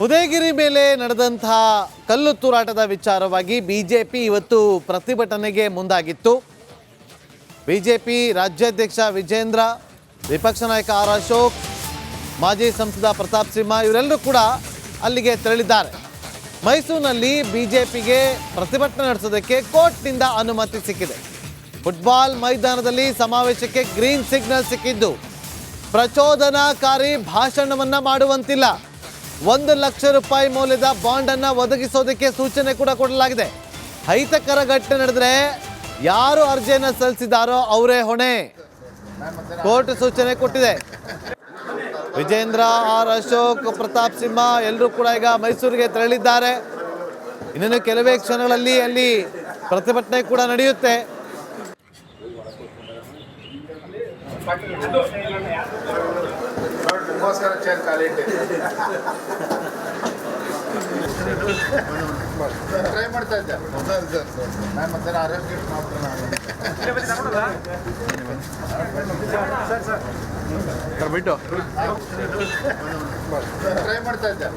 ಉದಯಗಿರಿ ಮೇಲೆ ನಡೆದಂತಹ ಕಲ್ಲು ತೂರಾಟದ ವಿಚಾರವಾಗಿ ಬಿಜೆಪಿ ಇವತ್ತು ಪ್ರತಿಭಟನೆಗೆ ಮುಂದಾಗಿತ್ತು. ಬಿಜೆಪಿ ರಾಜ್ಯಾಧ್ಯಕ್ಷ ವಿಜೇಂದ್ರ, ವಿಪಕ್ಷ ನಾಯಕ ಆರ್ ಅಶೋಕ್, ಮಾಜಿ ಸಂಸದ ಪ್ರತಾಪ್ ಸಿಂಹ ಇವರೆಲ್ಲರೂ ಕೂಡ ಅಲ್ಲಿಗೆ ತೆರಳಿದ್ದಾರೆ. ಮೈಸೂರಿನಲ್ಲಿ ಬಿಜೆಪಿಗೆ ಪ್ರತಿಭಟನೆ ನಡೆಸೋದಕ್ಕೆ ಕೋರ್ಟ್ನಿಂದ ಅನುಮತಿ ಸಿಕ್ಕಿದೆ. ಫುಟ್ಬಾಲ್ ಮೈದಾನದಲ್ಲಿ ಸಮಾವೇಶಕ್ಕೆ ಗ್ರೀನ್ ಸಿಗ್ನಲ್ ಸಿಕ್ಕಿದ್ದು, ಪ್ರಚೋದನಾಕಾರಿ ಭಾಷಣವನ್ನ ಮಾಡುವಂತಿಲ್ಲ. 1 ಲಕ್ಷ ರೂಪಾಯಿ ಮೌಲ್ಯದ ಬಾಂಡ್ ಅನ್ನ ಒದಗಿಸೋದಕ್ಕೆ ಸೂಚನೆ ಕೂಡ ಕೊಡಲಾಗಿದೆ. ಅಹಿತಕರ ಘಟನೆ ನಡೆದ್ರೆ ಯಾರು ಅರ್ಜಿಯನ್ನು ಸಲ್ಲಿಸಿದಾರೋ ಅವರೇ ಹೊಣೆ. ಕೋರ್ಟ್ ಸೂಚನೆ ಕೊಟ್ಟಿದೆ. ವಿಜೇಂದ್ರ, ಆರ್ ಅಶೋಕ್, ಪ್ರತಾಪ್ ಸಿಂಹ ಎಲ್ಲರೂ ಕೂಡ ಈಗ ಮೈಸೂರಿಗೆ ತೆರಳಿದ್ದಾರೆ. ಇನ್ನೇನು ಕೆಲವೇ ಕ್ಷಣಗಳಲ್ಲಿ ಅಲ್ಲಿ ಪ್ರತಿಭಟನೆ ಕೂಡ ನಡೆಯುತ್ತೆ. ಟ್ರೈ ಮಾಡ್ತಾ ಇದ್ದೆ ನಾನು ಮತ್ತೆ ಆರೋಗ್ಯ ಬಿಟ್ಟು ಟ್ರೈ ಮಾಡ್ತಾ ಇದ್ದೆ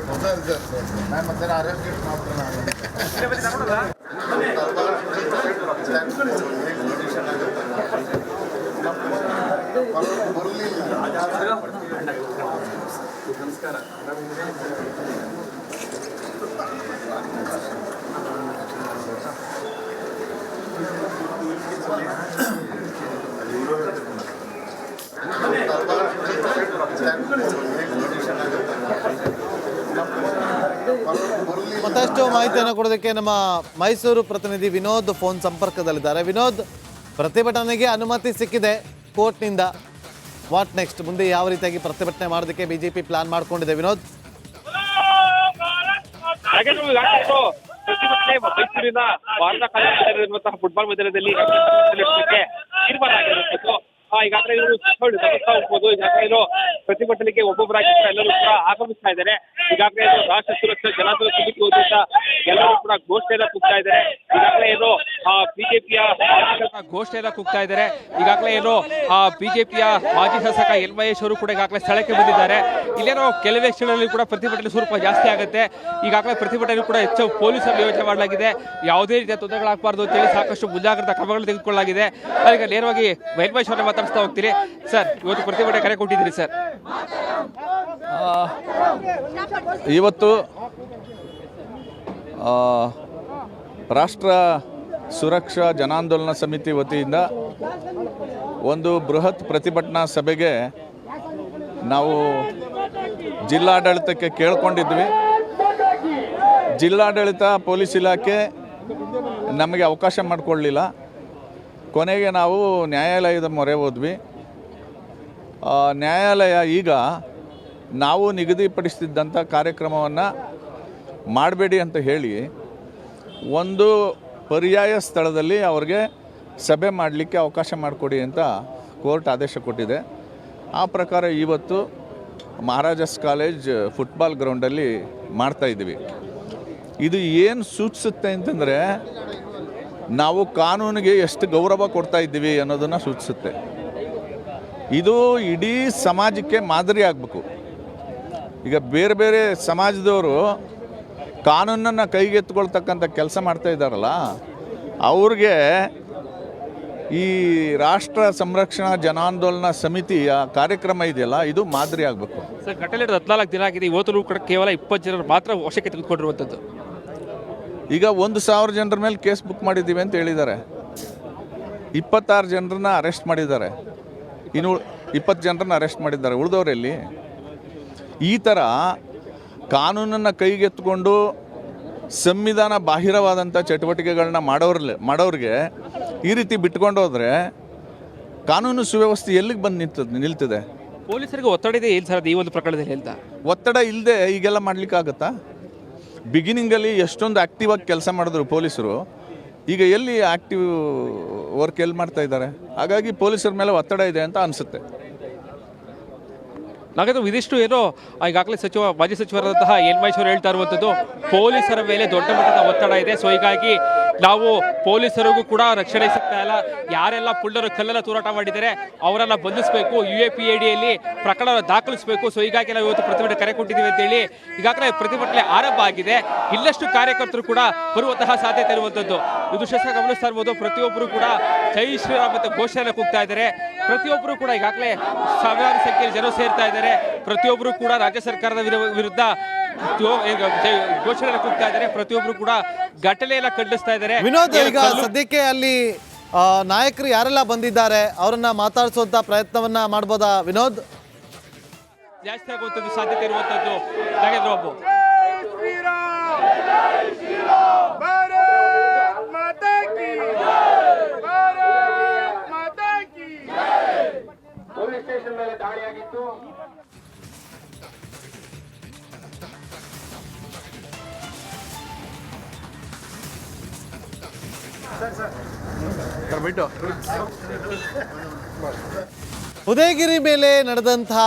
ನಾನು ಮತ್ತೆ ಆರೋಗ್ಯ ನಮಸ್ಕಾರ. ಮತ್ತಷ್ಟು ಮಾಹಿತಿಯನ್ನು ಕೊಡೋದಕ್ಕೆ ನಮ್ಮ ಮೈಸೂರು ಪ್ರತಿನಿಧಿ ವಿನೋದ್ ಫೋನ್ ಸಂಪರ್ಕದಲ್ಲಿದ್ದಾರೆ. ವಿನೋದ್, ಪ್ರತಿಭಟನೆಗೆ ಅನುಮತಿ ಸಿಕ್ಕಿದೆ ಕೋರ್ಟ್ನಿಂದ. What next? ಮುಂದೆ ಯಾವ ರೀತಿಯಾಗಿ ಪ್ರತಿಭಟನೆ ಮಾಡೋದಕ್ಕೆ ಬಿಜೆಪಿ ಪ್ಲಾನ್ ಮಾಡ್ಕೊಂಡಿದೆ ವಿನೋದ್? ಪ್ರತಿಭಟನೆ ಮೈಸೂರಿನ ವಾರದ ಕಾಲ ನಡೆದಿರುವಂತಹ ಫುಟ್ಬಾಲ್ ಮೈದಾನದಲ್ಲಿ ತೀರ್ಮಾನ ಆಗಿರುವಂತದ್ದು. ಈಗಾಗಲೇ ಇವರು ಹೋಗ್ಬೋದು. ಈಗಾಗಲೇ ಪ್ರತಿಭಟನೆಗೆ ಒಬ್ಬೊಬ್ಬರಾಗಿ ಎಲ್ಲರೂ ಕೂಡ ಆಗಮಿಸ್ತಾ ಇದ್ದಾರೆ. ಈಗಾಗಲೇ ರಾಷ್ಟ್ರ ಸುರಕ್ಷಾ ಜನಾಂದೋಲನ ಸಮಿತಿ ವತಿಯಿಂದ ಎಲ್ಲರೂ ಕೂಡ ಘೋಷಣೆಯನ್ನ ಕೂಗ್ತಾ ಇದ್ದಾರೆ. ಈಗಾಗಲೇ ಬಿಜೆಪಿಯ ಘೋಷಣೆಯನ್ನ ಕೂಗ್ತಾ ಇದ್ದಾರೆ. ಈಗಾಗಲೇ ಬಿಜೆಪಿಯ ಮಾಜಿ ಶಾಸಕ ಎಲ್ ಮಹೇಶ್ ಅವರು ಕೂಡ ಈಗಾಗಲೇ ಸ್ಥಳಕ್ಕೆ ಬಂದಿದ್ದಾರೆ. ಇಲ್ಲೇನೋ ಕೆಲವೇ ಕ್ಷಣಗಳಲ್ಲಿ ಕೂಡ ಪ್ರತಿಭಟನೆ ಸ್ವರೂಪ ಜಾಸ್ತಿ ಆಗುತ್ತೆ. ಈಗಾಗಲೇ ಪ್ರತಿಭಟನೆ ಕೂಡ ಹೆಚ್ಚು ಪೊಲೀಸರು ಯೋಚನೆ ಮಾಡಲಾಗಿದೆ. ಯಾವುದೇ ರೀತಿಯ ತೊಂದರೆಗಳಾಗಬಾರ್ದು ಅಂತೇಳಿ ಸಾಕಷ್ಟು ಮುಂಜಾಗ್ರತಾ ಕ್ರಮಗಳು ತೆಗೆದುಕೊಳ್ಳಲಾಗಿದೆ. ಈಗ ನೇರವಾಗಿ ಎಲ್ ಮಹೇಶ್ ಅವರನ್ನ ಮಾತಾಡಿಸ್ತಾ ಹೋಗ್ತೀರಿ. ಸರ್, ಇವತ್ತು ಪ್ರತಿಭಟನೆ ಕರೆ ಕೊಟ್ಟಿದ್ದೀರಿ ಸರ್. ಇವತ್ತು ರಾಷ್ಟ್ರ ಸುರಕ್ಷಾ ಜನಾಂದೋಲನ ಸಮಿತಿ ವತಿಯಿಂದ ಒಂದು ಬೃಹತ್ ಪ್ರತಿಭಟನಾ ಸಭೆಗೆ ನಾವು ಜಿಲ್ಲಾಡಳಿತಕ್ಕೆ ಕೇಳ್ಕೊಂಡಿದ್ವಿ. ಜಿಲ್ಲಾಡಳಿತ, ಪೊಲೀಸ್ ಇಲಾಖೆ ನಮಗೆ ಅವಕಾಶ ಮಾಡಿಕೊಡಲಿಲ್ಲ. ಕೊನೆಗೆ ನಾವು ನ್ಯಾಯಾಲಯದ ಮೊರೆ ಹೋದ್ವಿ. ನ್ಯಾಯಾಲಯ ಈಗ ನಾವು ನಿಗದಿಪಡಿಸ್ತಿದ್ದಂಥ ಕಾರ್ಯಕ್ರಮವನ್ನು ಮಾಡಬೇಡಿ ಅಂತ ಹೇಳಿ ಒಂದು ಪರ್ಯಾಯ ಸ್ಥಳದಲ್ಲಿ ಅವ್ರಿಗೆ ಸಭೆ ಮಾಡಲಿಕ್ಕೆ ಅವಕಾಶ ಮಾಡಿಕೊಡಿ ಅಂತ ಕೋರ್ಟ್ ಆದೇಶ ಕೊಟ್ಟಿದೆ. ಆ ಪ್ರಕಾರ ಇವತ್ತು ಮಹಾರಾಜಾಸ್ ಕಾಲೇಜ್ ಫುಟ್ಬಾಲ್ ಗ್ರೌಂಡಲ್ಲಿ ಮಾಡ್ತಾಯಿದ್ವಿ. ಇದು ಏನು ಸೂಚಿಸುತ್ತೆ ಅಂತಂದರೆ ನಾವು ಕಾನೂನಿಗೆ ಎಷ್ಟು ಗೌರವ ಕೊಡ್ತಾ ಇದ್ದೀವಿ ಅನ್ನೋದನ್ನು ಸೂಚಿಸುತ್ತೆ. ಇದು ಇಡೀ ಸಮಾಜಕ್ಕೆ ಮಾದರಿ ಆಗಬೇಕು. ಈಗ ಬೇರೆ ಬೇರೆ ಸಮಾಜದವರು ಕಾನೂನನ್ನು ಕೈಗೆತ್ತಿಕೊಳ್ತಕ್ಕಂಥ ಕೆಲಸ ಮಾಡ್ತಾ ಇದ್ದಾರಲ್ಲ, ಅವ್ರಿಗೆ ಈ ರಾಷ್ಟ್ರ ಸಂರಕ್ಷಣಾ ಜನಾಂದೋಲನ ಸಮಿತಿಯ ಕಾರ್ಯಕ್ರಮ ಇದೆಯಲ್ಲ, ಇದು ಮಾದರಿ ಆಗಬೇಕು. ಸರ್, ಘಟನೆ 14 ದಿನ ಆಗಿದೆ. ಇವತ್ತು ಕೂಡ ಕೇವಲ 20 ಜನರು ಮಾತ್ರ ವಶಕ್ಕೆ ತೆಗೆದುಕೊಂಡಿರುವಂಥದ್ದು. ಈಗ 1000 ಜನರ ಮೇಲೆ ಕೇಸ್ ಬುಕ್ ಮಾಡಿದ್ದೀವಿ ಅಂತ ಹೇಳಿದ್ದಾರೆ. 26 ಜನರನ್ನ ಅರೆಸ್ಟ್ ಮಾಡಿದ್ದಾರೆ. ಇನ್ನು 20 ಜನರನ್ನ ಅರೆಸ್ಟ್ ಮಾಡಿದ್ದಾರೆ. ಉಳಿದವರಲ್ಲಿ ಈ ಥರ ಕಾನೂನನ್ನು ಕೈಗೆತ್ತಿಕೊಂಡು ಸಂವಿಧಾನ ಬಾಹಿರವಾದಂಥ ಚಟುವಟಿಕೆಗಳನ್ನ ಮಾಡೋರಿಗೆ ಈ ರೀತಿ ಬಿಟ್ಕೊಂಡು ಹೋದರೆ ಕಾನೂನು ಸುವ್ಯವಸ್ಥೆ ಎಲ್ಲಿಗೆ ಬಂದು ನಿಲ್ತದೆ? ಪೊಲೀಸರಿಗೆ ಒತ್ತಡ ಇದೆ ಏನು ಸರ್ ಈ ಒಂದು ಪ್ರಕರಣದಲ್ಲಿ ಅಂತ? ಒತ್ತಡ ಇಲ್ಲದೆ ಈಗೆಲ್ಲ ಮಾಡಲಿಕ್ಕಾಗತ್ತಾ? ಬಿಗಿನಿಂಗಲ್ಲಿ ಎಷ್ಟೊಂದು ಆ್ಯಕ್ಟಿವ್ ಆಗಿ ಕೆಲಸ ಮಾಡಿದ್ರು ಪೊಲೀಸರು, ಈಗ ಎಲ್ಲಿ ಆ್ಯಕ್ಟಿವ್ ವರ್ಕ್ ಎಲ್ಲಿ ಮಾಡ್ತಾ ಇದ್ದಾರೆ? ಹಾಗಾಗಿ ಪೊಲೀಸರ ಮೇಲೆ ಒತ್ತಡ ಇದೆ ಅಂತ ಅನಿಸುತ್ತೆ. ಹಾಗಾದ್ರೆ ಇದಿಷ್ಟು ಏನು ಈಗಾಗಲೇ ಮಾಜಿ ಸಚಿವರಾದಂತಹ ಎನ್ ಮಹೇಶ್ವರ್ ಹೇಳ್ತಾ ಇರುವಂಥದ್ದು ಪೊಲೀಸರ ಮೇಲೆ ದೊಡ್ಡ ಮಟ್ಟದ ಒತ್ತಡ ಇದೆ. ಸೊ ಹೀಗಾಗಿ ನಾವು ಪೊಲೀಸರಿಗೂ ಕೂಡ ರಕ್ಷಣೆ ಸಿಗ್ತಾ ಇಲ್ಲ. ಯಾರೆಲ್ಲ ಪುಳ್ಳರು ಕಲ್ಲೆಲ್ಲ ತೂರಾಟ ಮಾಡಿದ್ದಾರೆ ಅವರೆಲ್ಲ ಬಂಧಿಸಬೇಕು, UAPADಯಲ್ಲಿ ಪ್ರಕರಣ ದಾಖಲಿಸಬೇಕು. ಸೊ ಹೀಗಾಗಿ ನಾವು ಇವತ್ತು ಪ್ರತಿಭಟನೆ ಕರೆ ಕೊಟ್ಟಿದ್ದೀವಿ ಅಂತೇಳಿ ಈಗಾಗಲೇ ಪ್ರತಿಭಟನೆ ಆರಂಭ ಆಗಿದೆ. ಇಲ್ಲಷ್ಟು ಕಾರ್ಯಕರ್ತರು ಕೂಡ ಬರುವಂತಹ ಸಾಧ್ಯತೆ ಇರುವಂಥದ್ದು. ಇದು ದೃಶ್ಯ ಗಮನಿಸ್ತಾ ಇರ್ಬೋದು. ಪ್ರತಿಯೊಬ್ಬರು ಕೂಡ ಜೈ ಶ್ರೀರಾಮ್ ಅಂತ ಘೋಷಣೆ ಕೂಗ್ತಾ ಇದ್ದಾರೆ. ಪ್ರತಿಯೊಬ್ಬರು ಕೂಡ ಈಗಾಗಲೇ ಸಾವಿರಾರು ಸಂಖ್ಯೆಯಲ್ಲಿ ಜನ ಸೇರ್ತಾ ಇದ್ದಾರೆ. ಪ್ರತಿಯೊಬ್ಬರು ಕೂಡ ರಾಜ್ಯ ಸರ್ಕಾರದ ವಿರುದ್ಧ ಘೋಷಣೆ ಕೂಗ್ತಾ ಇದ್ದಾರೆ. ಪ್ರತಿಯೊಬ್ಬರು ಕೂಡ ಘಟನೆಯನ್ನ ಖಂಡಿಸ್ತಾ ಇದ್ದಾರೆ. ವಿನೋದ್, ಈಗ ಸದ್ಯಕ್ಕೆ ಅಲ್ಲಿ ನಾಯಕರು ಯಾರೆಲ್ಲ ಬಂದಿದ್ದಾರೆ ಅವರನ್ನ ಮಾತಾಡಿಸುವಂತ ಪ್ರಯತ್ನವನ್ನ ಮಾಡ್ಬೋದಾ ವಿನೋದ್? ಜಾಸ್ತಿ ಆಗುವಂಥದ್ದು ಸಾಧ್ಯತೆ ಇರುವಂತದ್ದು ನಾಗೇಂದ್ರ ಬಾಬು. ಪೊಲೀಸ್ ಸ್ಟೇಷನ್ ಮೇಲೆ ದಾಳಿಯಾಗಿತ್ತು. ಉದಯಗಿರಿ ಮೇಲೆ ನಡೆದಂತಹ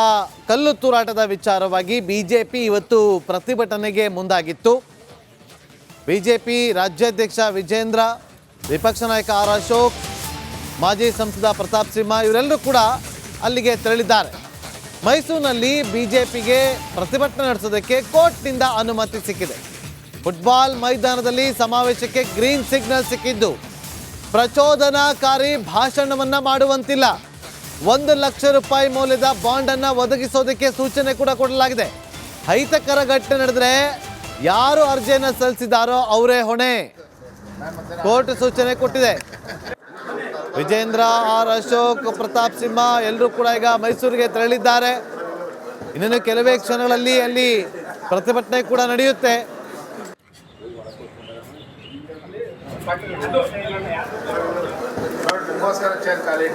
ಕಲ್ಲು ತೂರಾಟದ ವಿಚಾರವಾಗಿ ಬಿಜೆಪಿ ಇವತ್ತು ಪ್ರತಿಭಟನೆಗೆ ಮುಂದಾಗಿತ್ತು. ಬಿಜೆಪಿ ರಾಜ್ಯಾಧ್ಯಕ್ಷ ವಿಜೇಂದ್ರ, ವಿಪಕ್ಷ ನಾಯಕ ಆರ್ ಅಶೋಕ್, ಮಾಜಿ ಸಂಸದ ಪ್ರತಾಪ್ ಸಿಂಹ ಇವರೆಲ್ಲರೂ ಕೂಡ ಅಲ್ಲಿಗೆ ತೆರಳಿದ್ದಾರೆ. ಮೈಸೂರಿನಲ್ಲಿ ಬಿಜೆಪಿಗೆ ಪ್ರತಿಭಟನೆ ನಡೆಸೋದಕ್ಕೆ ಕೋರ್ಟ್ನಿಂದ ಅನುಮತಿ ಸಿಕ್ಕಿದೆ. ಫುಟ್ಬಾಲ್ ಮೈದಾನದಲ್ಲಿ ಸಮಾವೇಶಕ್ಕೆ ಗ್ರೀನ್ ಸಿಗ್ನಲ್ ಸಿಕ್ಕಿದ್ದು ಪ್ರಚೋದನಾಕಾರಿ ಭಾಷಣವನ್ನ ಮಾಡುವಂತಿಲ್ಲ. 1 ಲಕ್ಷ ರೂಪಾಯಿ ಮೌಲ್ಯದ ಬಾಂಡ್ ಅನ್ನ ಒದಗಿಸೋದಕ್ಕೆ ಸೂಚನೆ ಕೂಡ ಕೊಡಲಾಗಿದೆ. ಅಹಿತಕರ ಘಟನೆ ನಡೆದ್ರೆ ಯಾರು ಅರ್ಜಿಯನ್ನು ಸಲ್ಲಿಸಿದಾರೋ ಅವರೇ ಹೊಣೆ. ಕೋರ್ಟ್ ಸೂಚನೆ ಕೊಟ್ಟಿದೆ. ವಿಜೇಂದ್ರ, ಆರ್ ಅಶೋಕ್, ಪ್ರತಾಪ್ ಸಿಂಹ ಎಲ್ಲರೂ ಕೂಡ ಈಗ ಮೈಸೂರಿಗೆ ತೆರಳಿದ್ದಾರೆ. ಇನ್ನೇನು ಕೆಲವೇ ಕ್ಷಣಗಳಲ್ಲಿ ಅಲ್ಲಿ ಪ್ರತಿಭಟನೆ ಕೂಡ ನಡೆಯುತ್ತೆ. ನಿಮಗೋಸ್ಕರ ಚೇರ್ ಖಾಲಿ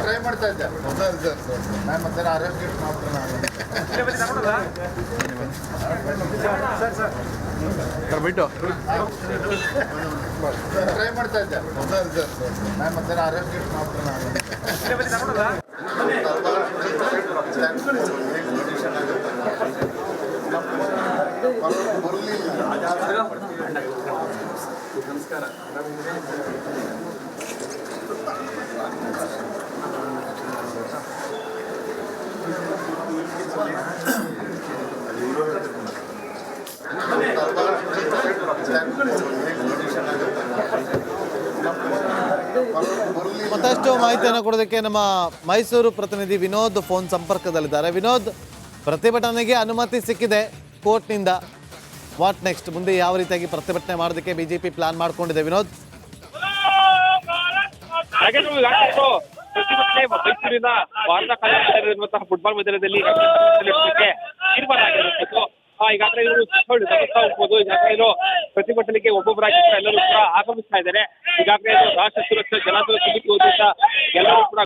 ಟ್ರೈ ಮಾಡ್ತಾ ಇದ್ದೆ. ನಾನು ಮತ್ತೆ ಅರೆಸ್ಟ್ ಟ್ರೈ ಮಾಡ್ತಾ ಇದ್ದೆ. ನಾನು ಮತ್ತೆ ಅರೆಸ್ಟ್ ನಮಸ್ಕಾರ. ಮತ್ತಷ್ಟು ಮಾಹಿತಿಯನ್ನು ಕೊಡೋದಕ್ಕೆ ನಮ್ಮ ಮೈಸೂರು ಪ್ರತಿನಿಧಿ ವಿನೋದ್ ಫೋನ್ ಸಂಪರ್ಕದಲ್ಲಿದ್ದಾರೆ. ವಿನೋದ್, ಪ್ರತಿಭಟನೆಗೆ ಅನುಮತಿ ಸಿಕ್ಕಿದೆ ಕೋರ್ಟ್ನಿಂದ. What next? ಮುಂದೆ ಯಾವ ರೀತಿಯಾಗಿ ಪ್ರತಿಭಟನೆ ಮಾಡೋದಕ್ಕೆ ಬಿಜೆಪಿ ಪ್ಲಾನ್ ಮಾಡ್ಕೊಂಡಿದೆ ವಿನೋದ್? ಪ್ರತಿಭಟನೆ ಮೈಸೂರಿನ ವಾರದ ಕಾಲ ನಡೆದಿರುವಂತಹ ಫುಟ್ಬಾಲ್ ಮೈದಾನದಲ್ಲಿ ತೀರ್ಮಾನ ಆಗಿರುವಂತದ್ದು. ಈಗಾಗಲೇ ಇವರು ಗಮನಿಸ್ತಾ ಹೋಗ್ಬೋದು. ಈಗಾಗಲೇ ಪ್ರತಿಭಟನೆಗೆ ಒಬ್ಬೊಬ್ಬರಾಗಿ ಎಲ್ಲರೂ ಕೂಡ ಆಗಮಿಸ್ತಾ ಇದ್ದಾರೆ. ಈಗಾಗಲೇ ರಾಷ್ಟ್ರ ಸುರಕ್ಷಾ ಜನಾಂದೋಲನ ಸಮಿತಿ ವತಿಯಿಂದ ಎಲ್ಲರೂ ಕೂಡ